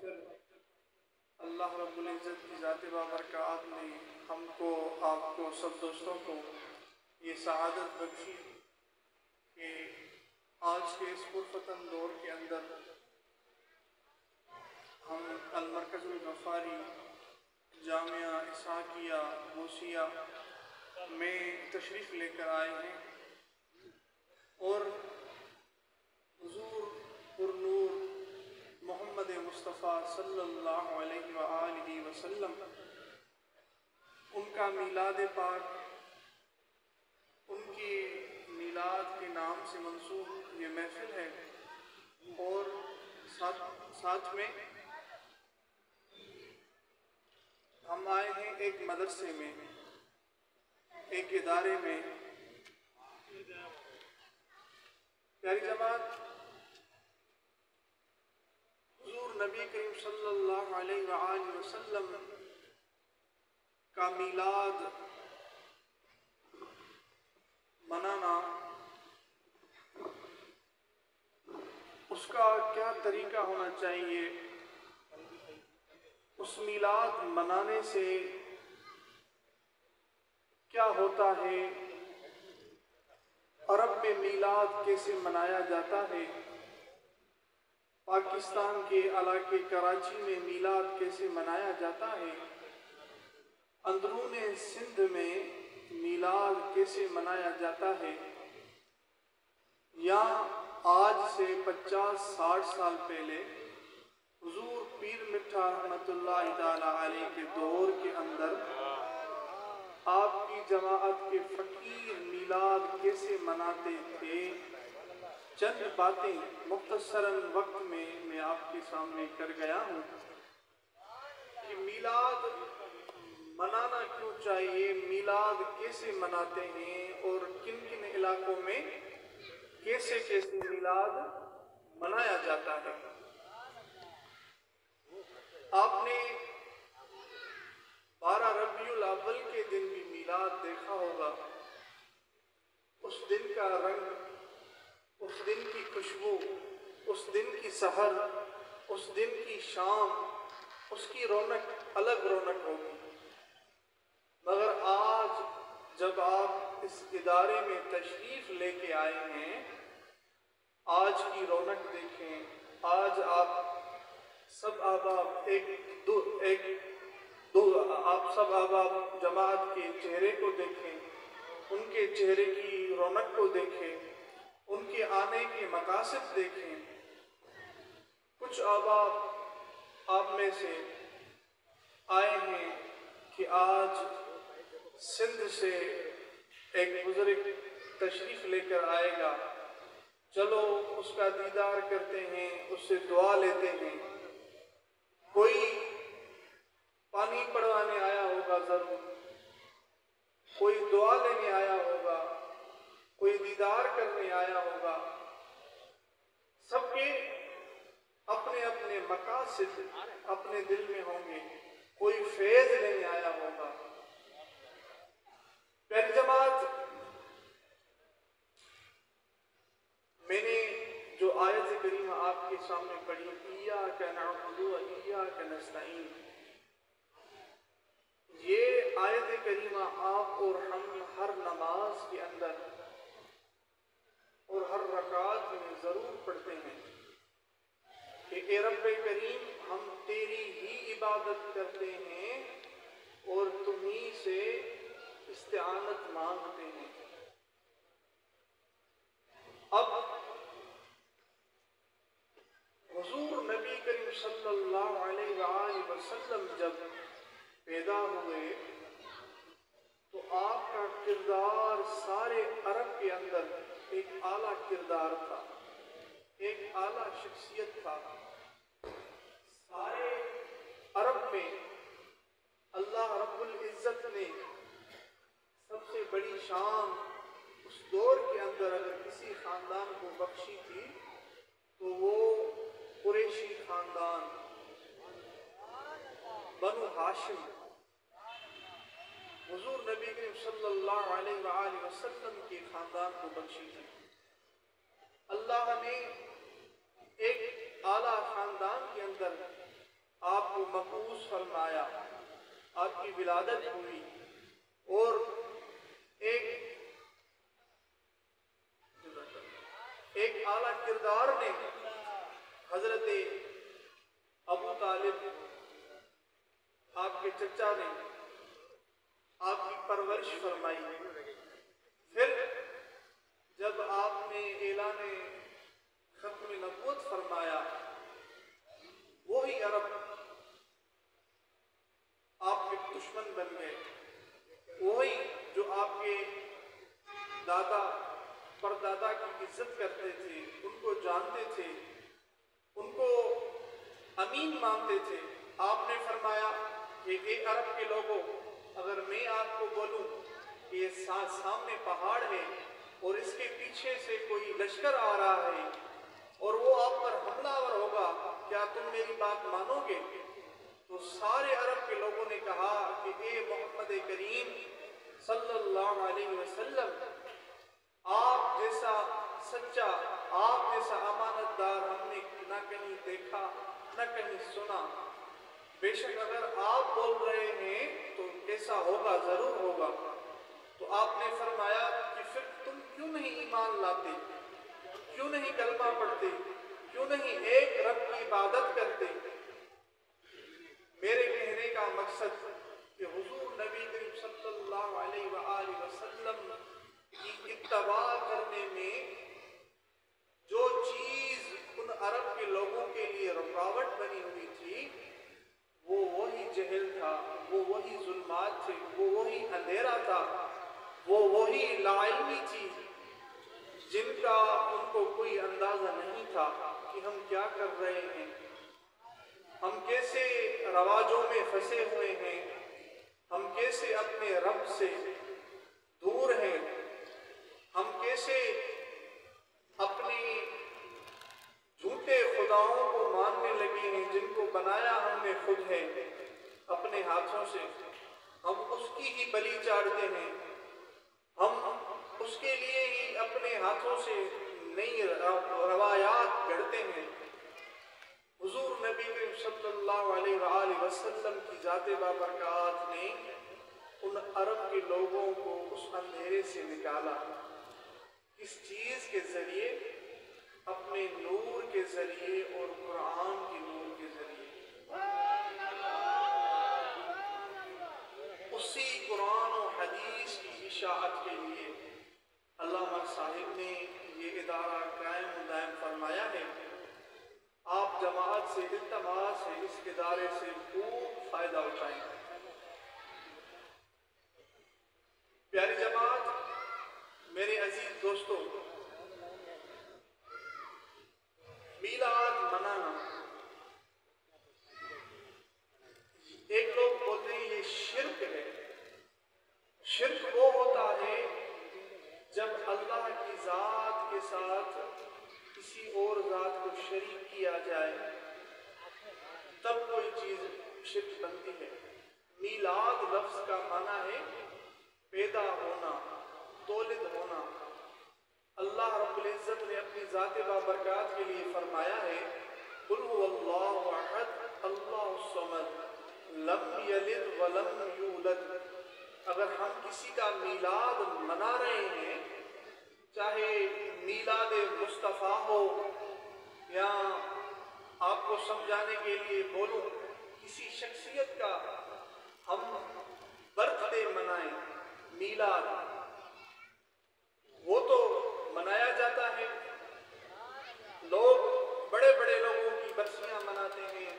फिर अल्लाह रब्बुल इज़्ज़त की ज़ात बाबरकात ने हमको, आपको, सब दोस्तों को ये सआदत बख्शी कि आज के इस पुरफतन दौर के अंदर हम अल-मरकज़ुल गफ़ारी जामिया इसहाकिया मूसिया में तशरीफ़ लेकर आए हैं और हुज़ूर पुरनूर मोहम्मद मुस्तफ़ा सल्लल्लाहु अलैहि वसल्लम उनका मीलाद पाक, उनकी मीलाद के नाम से मंसूब ये महफिल है और साथ में हम आए हैं एक मदरसे में, एक इदारे में। प्यारी जमात, हुज़ूर नबी करीम सल्लल्लाहु अलैहि वसल्लम का मीलाद मनाना, उसका क्या तरीका होना चाहिए, उस मीलाद मनाने से क्या होता है, अरब में मीलाद कैसे मनाया जाता है, पाकिस्तान के इलाके कराची में मीलाद कैसे मनाया जाता है, अंदरूने सिंध में मीलाद कैसे मनाया जाता है, या आज से 50-60 साल पहले हुजूर पीर मिठा रहमतुल्लाहि ताला अलैह के दौर के अंदर आपकी जमाअत के फ़कीर मीलाद कैसे मनाते थे, चंद बातें मुख्तसरन वक्त में मैं आपके सामने कर गया हूँ कि मीलाद मनाना क्यों चाहिए, मीलाद कैसे मनाते हैं और किन किन इलाकों में कैसे कैसे मीलाद मनाया जाता है। आपने 12 रबीउल अव्वल के दिन भी मीलाद देखा होगा। उस दिन का रंग, उस दिन की खुशबू, उस दिन की सहर, उस दिन की शाम, उसकी रौनक अलग रौनक होगी। मगर आज जब आप इस इदारे में तशरीफ़ लेके आए हैं, आज की रौनक देखें। आज आप सब अहबाब आप सब अहबाब जमात के चेहरे को देखें, उनके चेहरे की रौनक को देखें, उनके आने के मकासद देखें। कुछ अहबाब आप में से आए हैं कि आज सिंध से एक बुजुर्ग तशरीफ़ लेकर आएगा, चलो उसका दीदार करते हैं, उससे दुआ लेते हैं। कोई पानी पड़वाने आया होगा ज़रूर, कोई दुआ लेने आया होगा, कोई दीदार करने आया होगा। सबके अपने अपने मकासद अपने दिल में होंगे, कोई फैज़ लेने आया होगा। प्यारी जमात, मैंने जो आयत करीमा आपके सामने पढ़ी, इय्याका नअबुदु व इय्याका नस्तईन, ये आयत करीमा आप और हम हर नमाज के अंदर और हर रकात में ज़रूर पढ़ते हैं कि ए रब्बे करीम, हम तेरी ही इबादत करते हैं और तुम्हीं से इस्तिआनत मांगते हैं। अब हुजूर नबी करीम सल्लल्लाहु अलैहि वसल्लम जब पैदा हुए तो आपका किरदार सारे अरब के अंदर एक आला किरदार था, एक आला शख्सियत था। सारे अरब में अल्लाह रब्बुल इज़्ज़त ने सबसे बड़ी शान उस दौर के अंदर अगर किसी खानदान को बख्शी थी तो वो कुरैशी खानदान बनु हाशिम हुजूर नबी करीम सल्लल्लाहु अलैहि वसल्लम के खानदान को बख्शी थी। अल्लाह ने एक आला खानदान के अंदर आपको मकबूस फरमाया, आपकी विलादत हुई और एक आला किरदार ने हजरत अबू तालिब आपके चचा ने आपकी परवरिश फरमाई। फिर जब आपने ऐलान खत्म नबूवत फरमाया, वही अरब आपके दुश्मन बन गए। वही जो आपके दादा परदादा की इज्जत करते थे, उनको जानते थे, उनको अमीन मानते थे, आपने फरमाया कि ए अरब के लोगों, अगर मैं आपको बोलूं कि ये सामने पहाड़ है और इसके पीछे से कोई लश्कर आ रहा है और वो आप पर हमलावर होगा, क्या तुम मेरी बात मानोगे? तो सारे अरब के लोगों ने कहा कि ए मोहम्मद करीम सल्लल्लाहु अलैहि वसल्लम, आप जैसा सच्चा, आप जैसा अमानतदार हमने न कहीं देखा न कहीं सुना। बेशक अगर आप बोल रहे हैं तो ऐसा होगा, जरूर होगा। तो आपने फरमाया कि फिर तुम क्यों नहीं ईमान लाते, क्यों नहीं कलमा पढ़ते, क्यों नहीं एक रब की इबादत करते? मेरे कहने का मकसद कि हुजूर नबी करीम सल्लल्लाहु अलैहि वसल्लम की इत्तबा करने में जो चीज उन अरब के लोगों के लिए रुकावट बनी हुई थी, वो वही जहल था, वो वही जुल्मात थे, वो वही अंधेरा था, वो वही लाइल्मी थी जिनका उनको कोई अंदाजा नहीं था कि हम क्या कर रहे हैं, हम कैसे रवाजों में फंसे हुए हैं, हम कैसे अपने रब से दूर हैं, हम कैसे अपने झूठे खुदाओं को मानने लगे हैं जिनको बनाया हमने खुद है अपने हाथों से। हम उसकी ही बलि चाढ़ते हैं, हम उसके लिए ही अपने हाथों से नई रवायात गढ़ते हैं। हुजूर नबी करीम सल्लल्लाहु अलैहि वसल्लम की जाते बाबरकात ने उन अरब के लोगों को उस अंधेरे से निकाला। किस चीज के जरिए? अपने नूर के जरिए और कुरान के नूर के जरिए। उसी कुरान और हदीस की इशाअत के लिए अल्लामा साहिब ने ये इदारा कायम दायम फरमाया है। आप जमात से इल्तमास है इस इदारे से खूब फायदा उठाएं। प्यारी जमात, मेरे अजीज दोस्तों, मीलाद मनाना, एक लोग बोलते हैं ये शिर्क है। शिर्क वो होता है जब अल्लाह की जात के साथ किसी और जात को शरीक किया जाए, तब कोई चीज शिर्क बनती है। मीलाद लफ्ज का माना है पैदा होना, तौलिद होना। अल्लाह रब्बुल इज्जत ने अपनी जाते बाबरकात के लिए फरमाया है, कुल हुवल्लाहु अहद अल्लाहु समद लम यलिद वलम यूलद। अगर हम किसी का मीलाद मना रहे हैं, चाहे मीलाद मुस्तफ़ा हो या आपको समझाने के लिए बोलूं किसी शख्सियत का हम बर्थडे मनाएं, मीलाद वो तो मनाया जाता है। लोग बड़े बड़े लोगों की बरसियां मनाते हैं,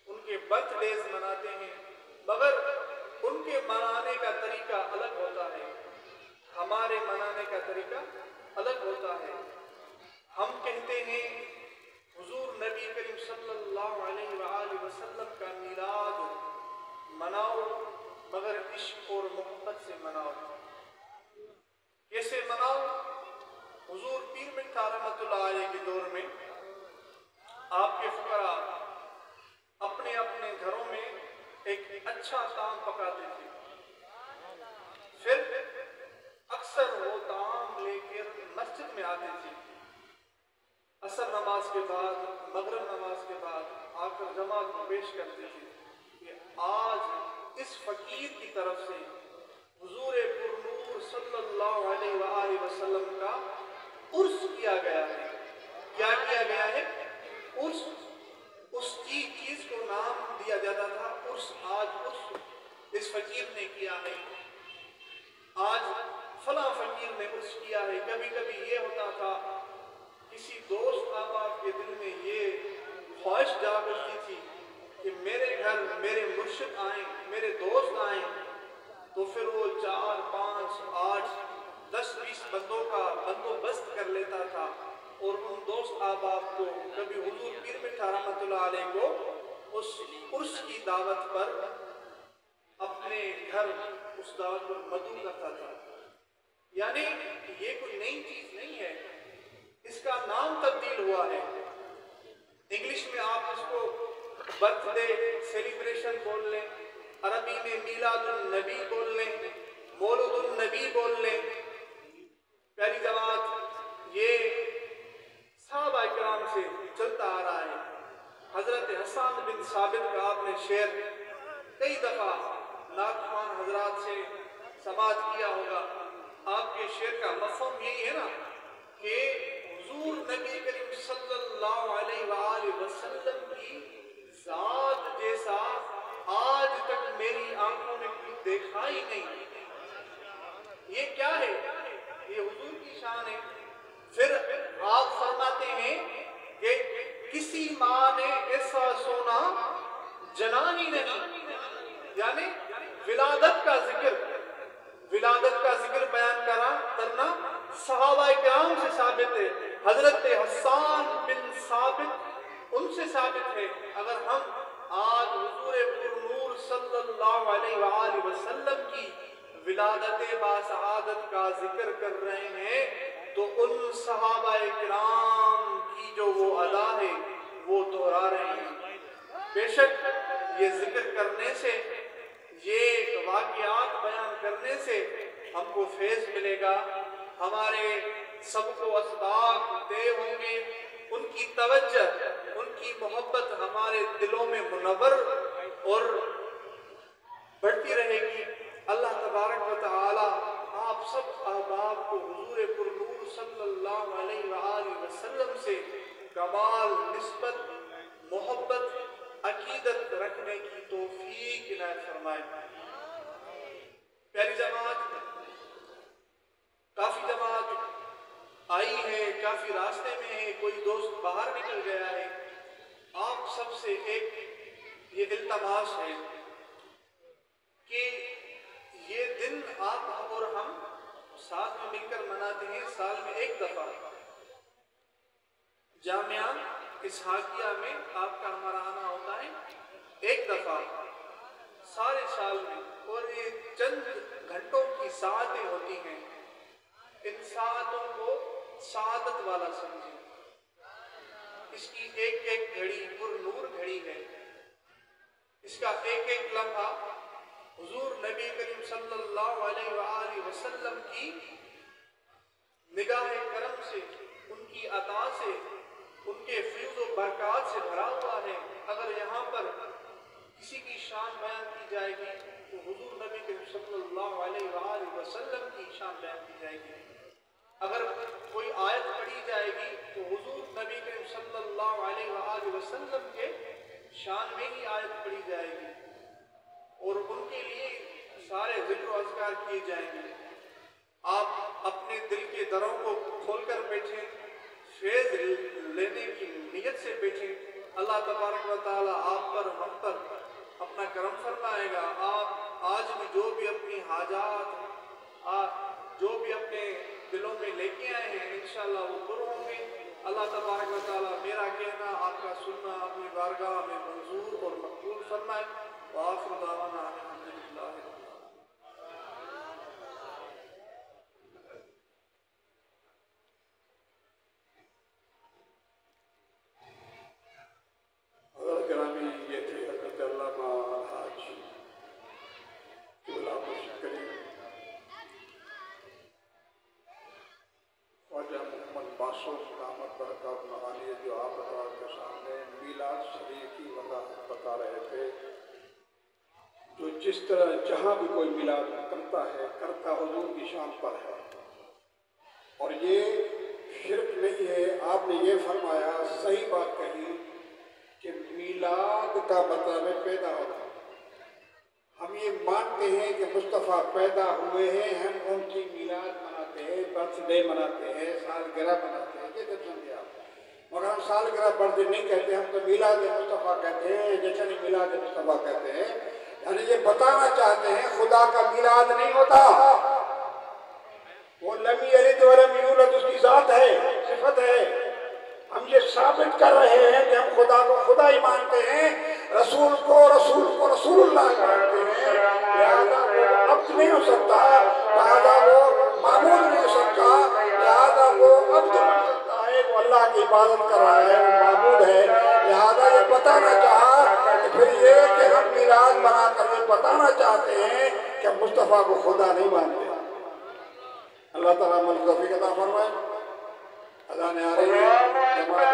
उनके बर्थडेज मनाते हैं, मगर उनके मनाने का तरीका अलग होता है, हमारे मनाने का तरीका अलग होता है। हम कहते हैं हुजूर नबी करीम सल्लल्लाहु अलैहि वसल्लम का मीलाद मनाओ, मगर इश्क और मोहब्बत से मनाओ। कैसे मनाओ? हुजूर पीर मिठा रहमतुल्लाह अलैह के दौर में आपके फुकरा अपने अपने घरों में एक अच्छा ताम पकाते थे। फिर अक्सर वो ताम लेकर मस्जिद में आते थे। असर नमाज के बाद, मगरिब नमाज के बाद आकर जमात को पेश करते थे कि आज इस फकीर की तरफ से हुजूर पुरनूर सल्लल्लाहु अलैहि वसल्लम का उर्स किया गया है। क्या किया गया है? उर्स। उसकी चीज को नाम दिया जाता था उर्स। आज उर्स इस फकीर ने किया है, आज फला फकीर ने उर्स किया है। कभी कभी ये होता था, किसी दोस्त अहबाब के दिल में ये ख्वाहिश जाग उठती थी कि मेरे घर मेरे मुर्शिद आए, मेरे दोस्त आए, तो फिर वो 4, 5, 8, 10, 20 बंदों का बंदोबस्त कर लेता था और उन दोस्त अहबाब को कभी हुजूर पीर मिठा रहमतुल्लाह अलैह को उस उर्स की दावत पर अपने घर उस दावत पर मदऊ करता था। यानी ये कोई नई चीज नहीं है, इसका नाम तब्दील हुआ है। इंग्लिश में आप इसको बर्थडे सेलिब्रेशन बोल लें, अरबी में मीलादुन नबी बोल लें, मौलूदुन नबी बोल लें। प्यारी जमात, ये सहाबा इकराम से चलता आ रहा है। हजरत हसन बिन साबित का आपने शेर कई दफा नागमान हजरात से समात किया होगा। आपके शेर का मफहूम यही है ना कि हुजूर नबी करीम सल्लल्लाहु अलैहि वसल्लम की जात जैसा आज तक मेरी आंखों ने कोई देखा ही नहीं। ये क्या है? ये हुजूर की शान है। फिर आप फरमाते हैं कि किसी माँ ने ऐसा सोना जना ही नहीं। यानी विलादत का जिक्र बयान करना सहाबा किराम से साबित है। हजरत हसन बिन साबित उनसे साबित है। अगर हम आज हुजूर पुरनूर सल्लल्लाहु अलैहि वसल्लम की विलादत बासआदत का जिक्र कर रहे हैं तो उन सहाबा किराम की जो वो अदा है वो दोहरा रहे हैं। बेशक ये जिक्र करने से, ये वाक़ियात बयान करने से हमको फैज़ मिलेगा, हमारे सबको असबाब तय होंगे, उनकी तवज्जो, उनकी मोहब्बत हमारे दिलों में मुनव्वर और बढ़ती रहेगी। अल्लाह तबारक व तआला आप सब अहबाब को हुजूर पुरनूर सल्लल्लाहु अलैहि वसल्लम से कमाल निस्बत, मोहब्बत, अकीदत रखने की तौफीक इनायत फरमाए। प्यारी जमात, काफी जमात आई है, काफी रास्ते में है, कोई दोस्त बाहर निकल गया है। आप सबसे एक ये इल्तमास है कि ये दिन आप और हम साथ में मिलकर मनाते हैं साल में एक दफा। जामिया इसहाकिया में आपका हमारा आना होता है एक दफा सारे साल में, और ये चंद घंटों की सातें होती हैं। इन सातों को सादत वाला समझें। इसकी एक एक घड़ी पुरनूर घड़ी है। इसका एक एक लम्हा हुजूर नबी करीम सल्लल्लाहु अलैहि वसल्लम की निगाह करम से, उनकी अता से, उनके फैज़ व बरक़ात से भरा हुआ है। अगर यहाँ पर किसी की शान बयान की जाएगी तो हुजूर नबी करीम सल्लल्लाहु अलैहि वसल्लम की शान बयान की जाएगी। अगर कोई आयत पढ़ी जाएगी तो हुजूर नबी करीम सल्लल्लाहु अलैहि वसल्लम के शान में ही आयत पढ़ी जाएगी और उनके लिए सारे ज़िक्र व अज़कार किए जाएंगे। आप अपने दिल के दरों को खोलकर बैठें, फैज़ लेने की नीयत से बैठें। अल्लाह तबारक व तआला आप पर, हम पर अपना करम फरमाएगा। आप आज भी जो भी अपनी हाजात, जो भी अपने दिलों में लेके आए हैं, इंशाअल्लाह वो पूरे होंगे। अल्लाह तबारक व तआला मेरा कहना, आपका सुनना अपनी बारगाह में मंजूर और मकबूल फरमाए। व आखिर दावाना अल्हम्दुलिल्लाह। जो आप के सामने मीलाद शरीफ की जिस तरह जहाँ भी कोई मिलाद करता है, करता हुजूर की शान पर है। और ये शिरक नहीं है। आपने ये फरमाया, सही बात कही कि मिलाद का मतलब है पैदा होना। हम ये मानते हैं कि मुस्तफ़ा पैदा हुए हैं, हम उनकी मिलाद मनाते हैं, बर्थडे मनाते हैं, सालगिरह मनाते हैं, ये तो समझे आप। मगर हम सालगिरह बर्थडे नहीं कहते, हम तो मिलाद मुस्तफ़ा कहते हैं, जश्न मिलाद मुस्तफ़ा कहते हैं। यानी ये बताना चाहते हैं खुदा का मिलाद नहीं होता, वो लम यलिद वलम यूलद उसकी जात है, सिफत है। हम ये साबित कर रहे हैं कि हम खुदा को खुदा ही मानते हैं, रसूल को रसूलुल्लाह मानते हैं। लिहाजा वो अब्द नहीं हो सकता, लिहाजा वो माबूद नहीं हो सकता, लिहाजा वो अब्द बन सकता है। वो अल्लाह की इबादत कर रहा है, वो माबूद है। लिहाजा ये बताना चाहा कि फिर ये कि हम मिलाद बना कर ये बताना चाहते हैं कि हम मुस्तफ़ा को खुदा नहीं मानते। अल्लाह ताला अमल तौफीक अता फरमाए। अज़ान आ रही है, जमात